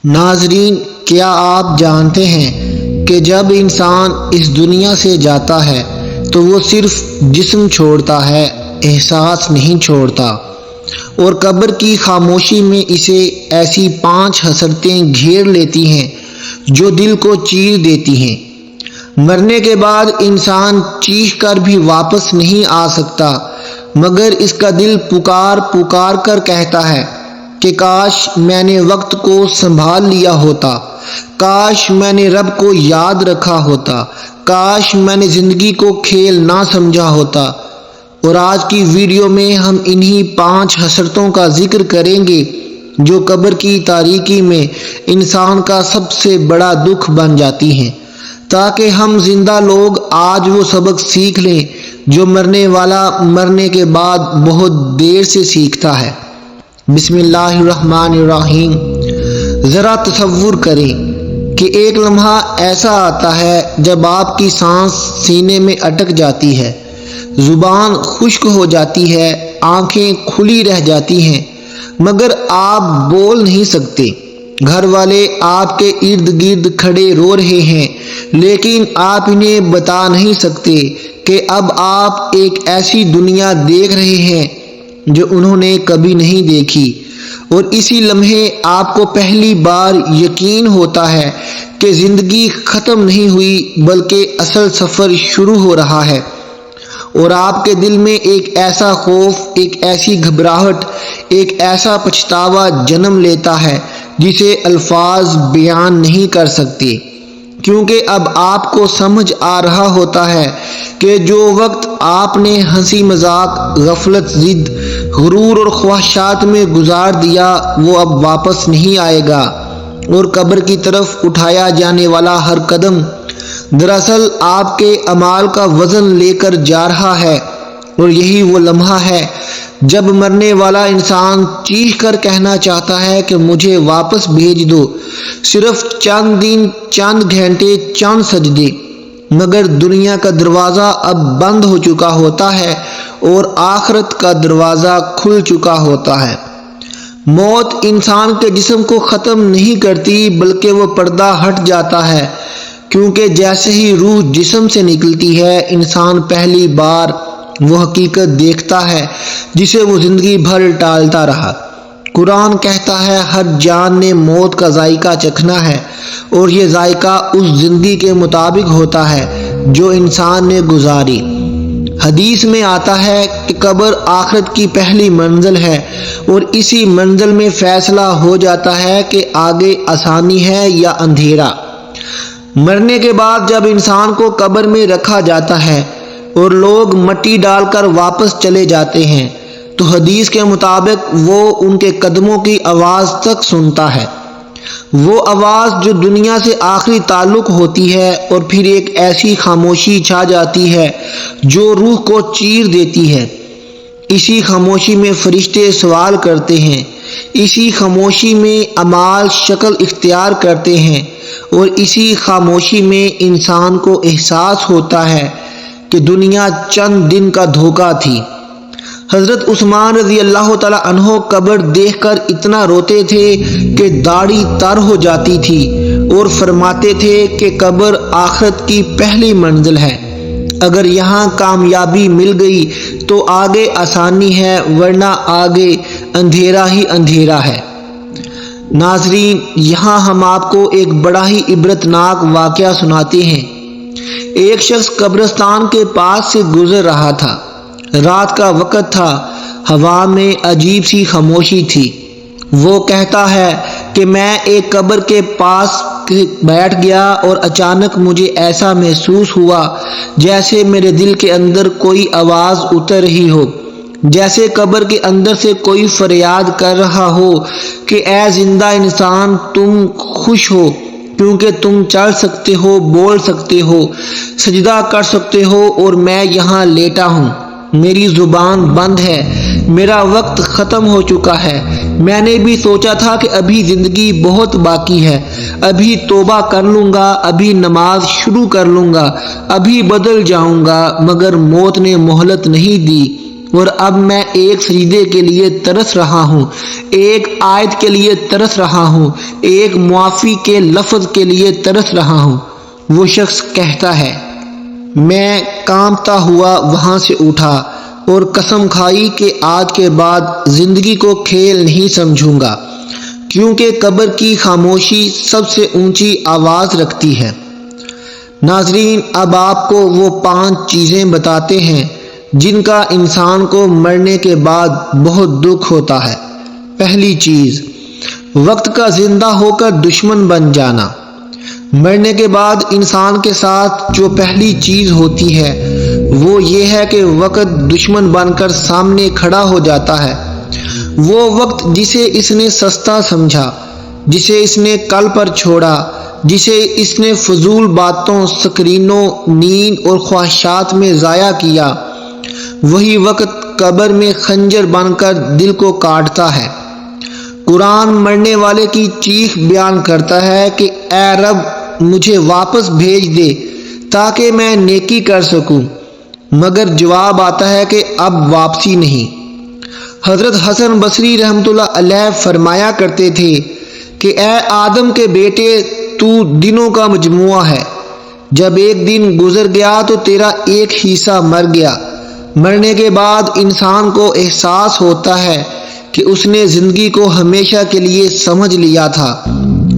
ناظرین، کیا آپ جانتے ہیں کہ جب انسان اس دنیا سے جاتا ہے تو وہ صرف جسم چھوڑتا ہے، احساس نہیں چھوڑتا، اور قبر کی خاموشی میں اسے ایسی 5 حسرتیں گھیر لیتی ہیں جو دل کو چیر دیتی ہیں۔ مرنے کے بعد انسان چیخ کر بھی واپس نہیں آ سکتا، مگر اس کا دل پکار پکار کر کہتا ہے کہ کاش میں نے وقت کو سنبھال لیا ہوتا، کاش میں نے رب کو یاد رکھا ہوتا، کاش میں نے زندگی کو کھیل نہ سمجھا ہوتا۔ اور آج کی ویڈیو میں ہم انہی 5 حسرتوں کا ذکر کریں گے جو قبر کی تاریکی میں انسان کا سب سے بڑا دکھ بن جاتی ہیں، تاکہ ہم زندہ لوگ آج وہ سبق سیکھ لیں جو مرنے والا مرنے کے بعد بہت دیر سے سیکھتا ہے۔ بسم اللہ الرحمن الرحیم۔ ذرا تصور کریں کہ ایک لمحہ ایسا آتا ہے جب آپ کی سانس سینے میں اٹک جاتی ہے، زبان خشک ہو جاتی ہے، آنکھیں کھلی رہ جاتی ہیں، مگر آپ بول نہیں سکتے۔ گھر والے آپ کے ارد گرد کھڑے رو رہے ہیں، لیکن آپ انہیں بتا نہیں سکتے کہ اب آپ ایک ایسی دنیا دیکھ رہے ہیں جو انہوں نے کبھی نہیں دیکھی، اور اسی لمحے آپ کو پہلی بار یقین ہوتا ہے کہ زندگی ختم نہیں ہوئی بلکہ اصل سفر شروع ہو رہا ہے۔ اور آپ کے دل میں ایک ایسا خوف، ایک ایسی گھبراہٹ، ایک ایسا پچھتاوا جنم لیتا ہے جسے الفاظ بیان نہیں کر سکتے، کیونکہ اب آپ کو سمجھ آ رہا ہوتا ہے کہ جو وقت آپ نے ہنسی مذاق، غفلت، ضد، غرور اور خواہشات میں گزار دیا وہ اب واپس نہیں آئے گا، اور قبر کی طرف اٹھایا جانے والا ہر قدم دراصل آپ کے اعمال کا وزن لے کر جا رہا ہے۔ اور یہی وہ لمحہ ہے جب مرنے والا انسان چیخ کر کہنا چاہتا ہے کہ مجھے واپس بھیج دو، صرف چند دن، چند گھنٹے، چند سجدے، مگر دنیا کا دروازہ اب بند ہو چکا ہوتا ہے اور آخرت کا دروازہ کھل چکا ہوتا ہے۔ موت انسان کے جسم کو ختم نہیں کرتی بلکہ وہ پردہ ہٹ جاتا ہے، کیونکہ جیسے ہی روح جسم سے نکلتی ہے انسان پہلی بار وہ حقیقت دیکھتا ہے جسے وہ زندگی بھر ٹالتا رہا۔ قرآن کہتا ہے ہر جان نے موت کا ذائقہ چکھنا ہے، اور یہ ذائقہ اس زندگی کے مطابق ہوتا ہے جو انسان نے گزاری۔ حدیث میں آتا ہے کہ قبر آخرت کی پہلی منزل ہے، اور اسی منزل میں فیصلہ ہو جاتا ہے کہ آگے آسانی ہے یا اندھیرا۔ مرنے کے بعد جب انسان کو قبر میں رکھا جاتا ہے اور لوگ مٹی ڈال کر واپس چلے جاتے ہیں تو حدیث کے مطابق وہ ان کے قدموں کی آواز تک سنتا ہے، وہ آواز جو دنیا سے آخری تعلق ہوتی ہے، اور پھر ایک ایسی خاموشی چھا جاتی ہے جو روح کو چیر دیتی ہے۔ اسی خاموشی میں فرشتے سوال کرتے ہیں، اسی خاموشی میں اعمال شکل اختیار کرتے ہیں، اور اسی خاموشی میں انسان کو احساس ہوتا ہے کہ دنیا چند دن کا دھوکہ تھی۔ حضرت عثمان رضی اللہ تعالیٰ عنہ قبر دیکھ کر اتنا روتے تھے کہ داڑھی تر ہو جاتی تھی، اور فرماتے تھے کہ قبر آخرت کی پہلی منزل ہے، اگر یہاں کامیابی مل گئی تو آگے آسانی ہے، ورنہ آگے اندھیرا ہی اندھیرا ہے۔ ناظرین، یہاں ہم آپ کو ایک بڑا ہی عبرتناک واقعہ سناتے ہیں۔ ایک شخص قبرستان کے پاس سے گزر رہا تھا، رات کا وقت تھا، ہوا میں عجیب سی خاموشی تھی۔ وہ کہتا ہے کہ میں ایک قبر کے پاس بیٹھ گیا اور اچانک مجھے ایسا محسوس ہوا جیسے میرے دل کے اندر کوئی آواز اتر رہی ہو، جیسے قبر کے اندر سے کوئی فریاد کر رہا ہو کہ اے زندہ انسان، تم خوش ہو کیونکہ تم چل سکتے ہو، بول سکتے ہو، سجدہ کر سکتے ہو، اور میں یہاں لیٹا ہوں، میری زبان بند ہے، میرا وقت ختم ہو چکا ہے۔ میں نے بھی سوچا تھا کہ ابھی زندگی بہت باقی ہے، ابھی توبہ کر لوں گا، ابھی نماز شروع کر لوں گا، ابھی بدل جاؤں گا، مگر موت نے مہلت نہیں دی، اور اب میں ایک سجدے کے لیے ترس رہا ہوں، ایک آیت کے لیے ترس رہا ہوں، ایک معافی کے لفظ کے لیے ترس رہا ہوں۔ وہ شخص کہتا ہے میں کانپتا ہوا وہاں سے اٹھا اور قسم کھائی کہ آج کے بعد زندگی کو کھیل نہیں سمجھوں گا، کیونکہ قبر کی خاموشی سب سے اونچی آواز رکھتی ہے۔ ناظرین، اب آپ کو وہ 5 چیزیں بتاتے ہیں جن کا انسان کو مرنے کے بعد بہت دکھ ہوتا ہے۔ پہلی چیز، وقت کا زندہ ہو کر دشمن بن جانا۔ مرنے کے بعد انسان کے ساتھ جو پہلی چیز ہوتی ہے وہ یہ ہے کہ وقت دشمن بن کر سامنے کھڑا ہو جاتا ہے۔ وہ وقت جسے اس نے سستا سمجھا، جسے اس نے کل پر چھوڑا، جسے اس نے فضول باتوں، سکرینوں، نیند اور خواہشات میں ضائع کیا، وہی وقت قبر میں خنجر بن کر دل کو کاٹتا ہے۔ قرآن مرنے والے کی چیخ بیان کرتا ہے کہ اے رب مجھے واپس بھیج دے تاکہ میں نیکی کر سکوں، مگر جواب آتا ہے کہ اب واپسی نہیں۔ حضرت حسن بصری رحمۃ اللہ علیہ فرمایا کرتے تھے کہ اے آدم کے بیٹے، تو دنوں کا مجموعہ ہے، جب ایک دن گزر گیا تو تیرا ایک حصہ مر گیا۔ مرنے کے بعد انسان کو احساس ہوتا ہے کہ اس نے زندگی کو ہمیشہ کے لیے سمجھ لیا تھا،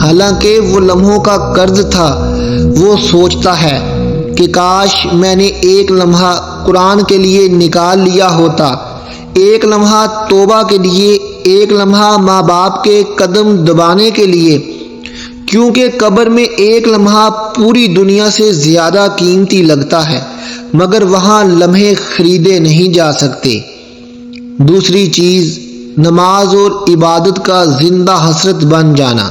حالانکہ وہ لمحوں کا قرض تھا۔ وہ سوچتا ہے کہ کاش میں نے ایک لمحہ قرآن کے لیے نکال لیا ہوتا، ایک لمحہ توبہ کے لیے، ایک لمحہ ماں باپ کے قدم دبانے کے لیے، کیونکہ قبر میں ایک لمحہ پوری دنیا سے زیادہ قیمتی لگتا ہے، مگر وہاں لمحے خریدے نہیں جا سکتے۔ دوسری چیز، نماز اور عبادت کا زندہ حسرت بن جانا۔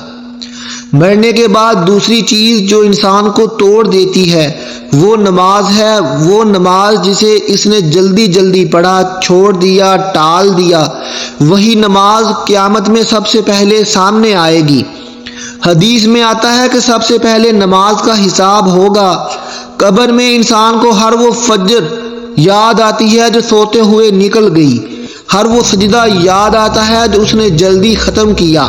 مرنے کے بعد دوسری چیز جو انسان کو توڑ دیتی ہے وہ نماز ہے، وہ نماز جسے اس نے جلدی جلدی پڑھا، چھوڑ دیا، ٹال دیا، وہی نماز قیامت میں سب سے پہلے سامنے آئے گی۔ حدیث میں آتا ہے کہ سب سے پہلے نماز کا حساب ہوگا۔ قبر میں انسان کو ہر وہ فجر یاد آتی ہے جو سوتے ہوئے نکل گئی، ہر وہ سجدہ یاد آتا ہے جو اس نے جلدی ختم کیا۔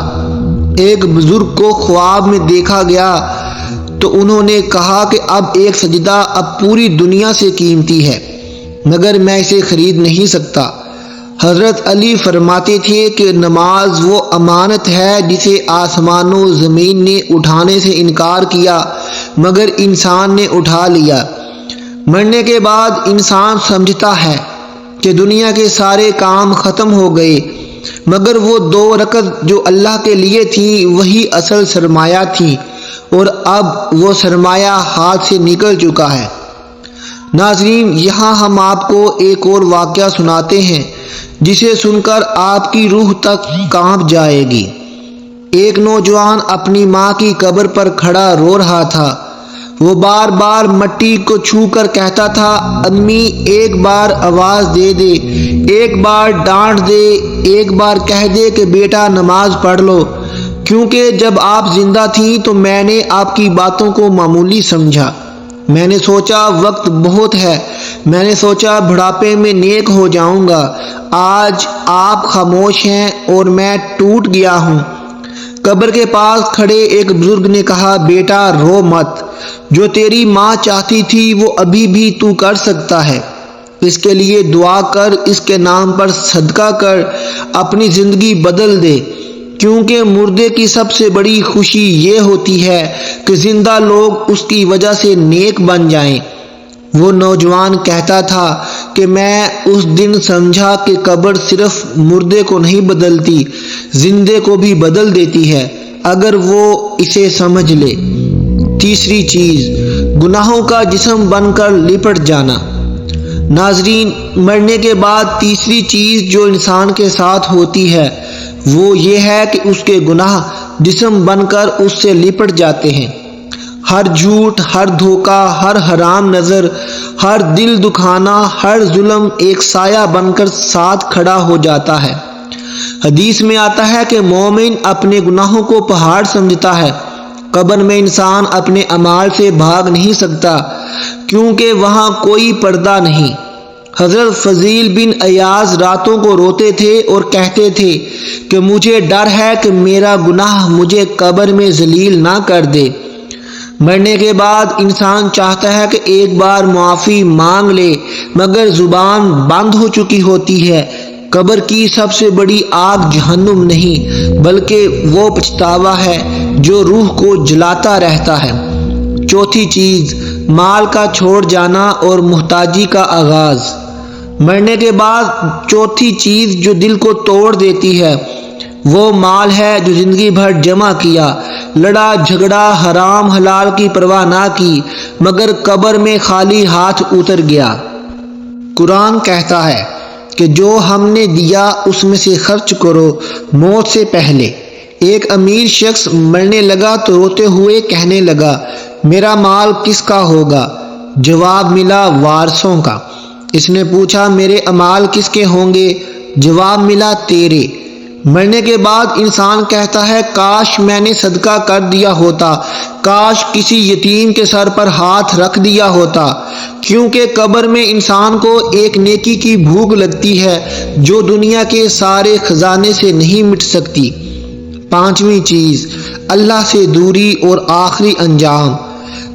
ایک بزرگ کو خواب میں دیکھا گیا تو انہوں نے کہا کہ اب ایک سجدہ اب پوری دنیا سے قیمتی ہے، مگر میں اسے خرید نہیں سکتا۔ حضرت علی فرماتے تھے کہ نماز وہ امانت ہے جسے آسمان و زمین نے اٹھانے سے انکار کیا مگر انسان نے اٹھا لیا۔ مرنے کے بعد انسان سمجھتا ہے کہ دنیا کے سارے کام ختم ہو گئے، مگر وہ 2 رکعت جو اللہ کے لیے تھی وہی اصل سرمایہ تھی، اور اب وہ سرمایہ ہاتھ سے نکل چکا ہے۔ ناظرین، یہاں ہم آپ کو ایک اور واقعہ سناتے ہیں جسے سن کر آپ کی روح تک کانپ جائے گی۔ ایک نوجوان اپنی ماں کی قبر پر کھڑا رو رہا تھا۔ وہ بار بار مٹی کو چھو کر کہتا تھا، امی ایک بار آواز دے دے، ایک بار ڈانٹ دے، ایک بار کہہ دے کہ بیٹا نماز پڑھ لو، کیونکہ جب آپ زندہ تھیں تو میں نے آپ کی باتوں کو معمولی سمجھا۔ میں نے سوچا وقت بہت ہے، میں نے سوچا بڑھاپے میں نیک ہو جاؤں گا۔ آج آپ خاموش ہیں اور میں ٹوٹ گیا ہوں۔ قبر کے پاس کھڑے ایک بزرگ نے کہا، بیٹا رو مت، جو تیری ماں چاہتی تھی وہ ابھی بھی تو کر سکتا ہے۔ اس کے لیے دعا کر، اس کے نام پر صدقہ کر، اپنی زندگی بدل دے، کیونکہ مردے کی سب سے بڑی خوشی یہ ہوتی ہے کہ زندہ لوگ اس کی وجہ سے نیک بن جائیں۔ وہ نوجوان کہتا تھا کہ میں اس دن سمجھا کہ قبر صرف مردے کو نہیں بدلتی، زندے کو بھی بدل دیتی ہے اگر وہ اسے سمجھ لے۔ تیسری چیز، گناہوں کا جسم بن کر لپٹ جانا۔ ناظرین، مرنے کے بعد تیسری چیز جو انسان کے ساتھ ہوتی ہے وہ یہ ہے کہ اس کے گناہ جسم بن کر اس سے لپٹ جاتے ہیں۔ ہر جھوٹ، ہر دھوکہ، ہر حرام نظر، ہر دل دکھانا، ہر ظلم ایک سایہ بن کر ساتھ کھڑا ہو جاتا ہے۔ حدیث میں آتا ہے کہ مومن اپنے گناہوں کو پہاڑ سمجھتا ہے۔ قبر میں انسان اپنے اعمال سے بھاگ نہیں سکتا کیونکہ وہاں کوئی پردہ نہیں۔ حضرت فضیل بن ایاز راتوں کو روتے تھے اور کہتے تھے کہ مجھے ڈر ہے کہ میرا گناہ مجھے قبر میں ذلیل نہ کر دے۔ مرنے کے بعد انسان چاہتا ہے کہ ایک بار معافی مانگ لے، مگر زبان بند ہو چکی ہوتی ہے۔ قبر کی سب سے بڑی آگ جہنم نہیں بلکہ وہ پچھتاوا ہے جو روح کو جلاتا رہتا ہے۔ چوتھی چیز، مال کا چھوڑ جانا اور محتاجی کا آغاز۔ مرنے کے بعد چوتھی چیز جو دل کو توڑ دیتی ہے وہ مال ہے جو زندگی بھر جمع کیا، لڑا جھگڑا، حرام حلال کی پرواہ نہ کی، مگر قبر میں خالی ہاتھ اتر گیا۔ قرآن کہتا ہے کہ جو ہم نے دیا اس میں سے خرچ کرو موت سے پہلے۔ ایک امیر شخص مرنے لگا تو روتے ہوئے کہنے لگا، میرا مال کس کا ہوگا؟ جواب ملا، وارثوں کا۔ اس نے پوچھا، میرے اعمال کس کے ہوں گے؟ جواب ملا، تیرے۔ مرنے کے بعد انسان کہتا ہے، کاش میں نے صدقہ کر دیا ہوتا، کاش کسی یتیم کے سر پر ہاتھ رکھ دیا ہوتا، کیونکہ قبر میں انسان کو ایک نیکی کی بھوک لگتی ہے جو دنیا کے سارے خزانے سے نہیں مٹ سکتی۔ پانچویں چیز، اللہ سے دوری اور آخری انجام۔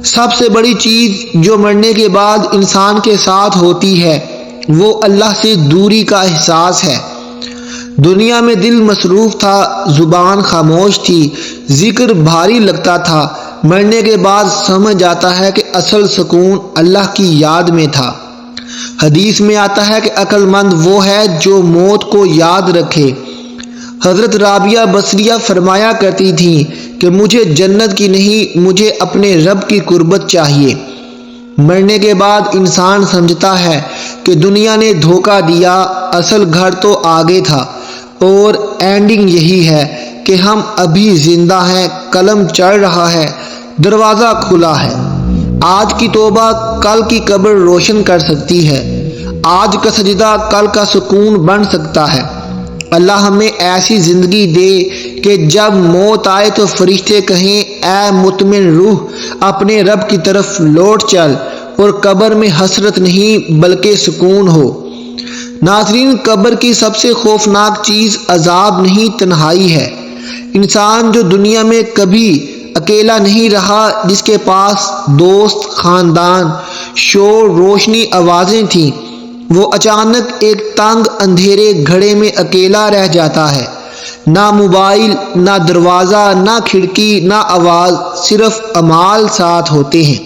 سب سے بڑی چیز جو مرنے کے بعد انسان کے ساتھ ہوتی ہے وہ اللہ سے دوری کا احساس ہے۔ دنیا میں دل مصروف تھا، زبان خاموش تھی، ذکر بھاری لگتا تھا۔ مرنے کے بعد سمجھ آتا ہے کہ اصل سکون اللہ کی یاد میں تھا۔ حدیث میں آتا ہے کہ عقل مند وہ ہے جو موت کو یاد رکھے۔ حضرت رابعہ بصریہ فرمایا کرتی تھیں کہ مجھے جنت کی نہیں، مجھے اپنے رب کی قربت چاہیے۔ مرنے کے بعد انسان سمجھتا ہے کہ دنیا نے دھوکہ دیا، اصل گھر تو آگے تھا، اور اینڈنگ یہی ہے کہ ہم ابھی زندہ ہیں، قلم چل رہا ہے، دروازہ کھلا ہے۔ آج کی توبہ کل کی قبر روشن کر سکتی ہے، آج کا سجدہ کل کا سکون بن سکتا ہے۔ اللہ ہمیں ایسی زندگی دے کہ جب موت آئے تو فرشتے کہیں، اے مطمئن روح، اپنے رب کی طرف لوٹ چل، اور قبر میں حسرت نہیں بلکہ سکون ہو۔ ناظرین، قبر کی سب سے خوفناک چیز عذاب نہیں، تنہائی ہے۔ انسان جو دنیا میں کبھی اکیلا نہیں رہا، جس کے پاس دوست، خاندان، شور، روشنی، آوازیں تھیں، وہ اچانک ایک تنگ اندھیرے گھڑے میں اکیلا رہ جاتا ہے۔ نہ موبائل، نہ دروازہ، نہ کھڑکی، نہ آواز، صرف اعمال ساتھ ہوتے ہیں۔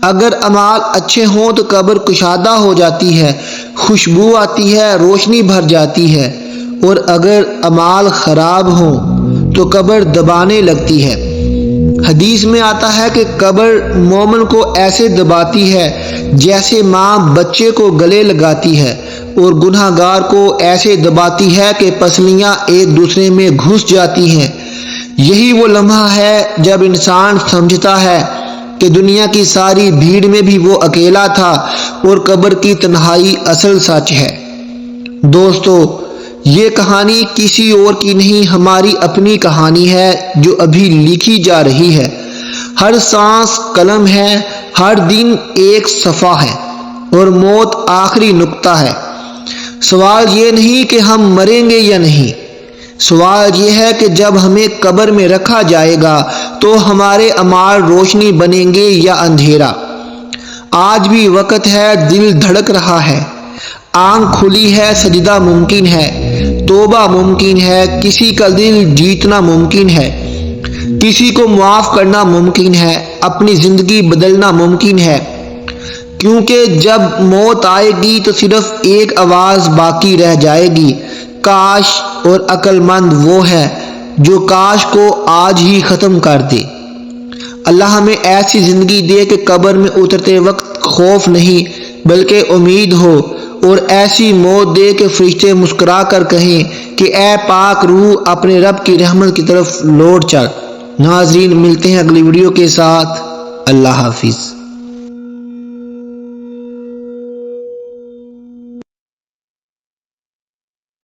اگر اعمال اچھے ہوں تو قبر کشادہ ہو جاتی ہے، خوشبو آتی ہے، روشنی بھر جاتی ہے، اور اگر اعمال خراب ہوں تو قبر دبانے لگتی ہے۔ حدیث میں آتا ہے کہ قبر مومن کو ایسے دباتی ہے جیسے ماں بچے کو گلے لگاتی ہے، اور گناہ گار کو ایسے دباتی ہے کہ پسلیاں ایک دوسرے میں گھس جاتی ہیں۔ یہی وہ لمحہ ہے جب انسان سمجھتا ہے کہ دنیا کی ساری بھیڑ میں بھی وہ اکیلا تھا، اور قبر کی تنہائی اصل سچ ہے۔ دوستو، یہ کہانی کسی اور کی نہیں، ہماری اپنی کہانی ہے جو ابھی لکھی جا رہی ہے۔ ہر سانس قلم ہے، ہر دن ایک صفحہ ہے، اور موت آخری نقطہ ہے۔ سوال یہ نہیں کہ ہم مریں گے یا نہیں، سوال یہ ہے کہ جب ہمیں قبر میں رکھا جائے گا تو ہمارے اعمال روشنی بنیں گے یا اندھیرا۔ آج بھی وقت ہے، دل دھڑک رہا ہے، آنکھ کھلی ہے، سجدہ ممکن ہے، توبہ ممکن ہے، کسی کا دل جیتنا ممکن ہے، کسی کو معاف کرنا ممکن ہے، اپنی زندگی بدلنا ممکن ہے، کیونکہ جب موت آئے گی تو صرف ایک آواز باقی رہ جائے گی، کاش، اور عقل مند وہ ہے جو کاش کو آج ہی ختم کر دے۔ اللہ ہمیں ایسی زندگی دے کہ قبر میں اترتے وقت خوف نہیں بلکہ امید ہو، اور ایسی موت دے کہ فرشتے مسکرا کر کہیں کہ اے پاک روح، اپنے رب کی رحمت کی طرف لوٹ چل۔ ناظرین، ملتے ہیں اگلی ویڈیو کے ساتھ۔ اللہ حافظ۔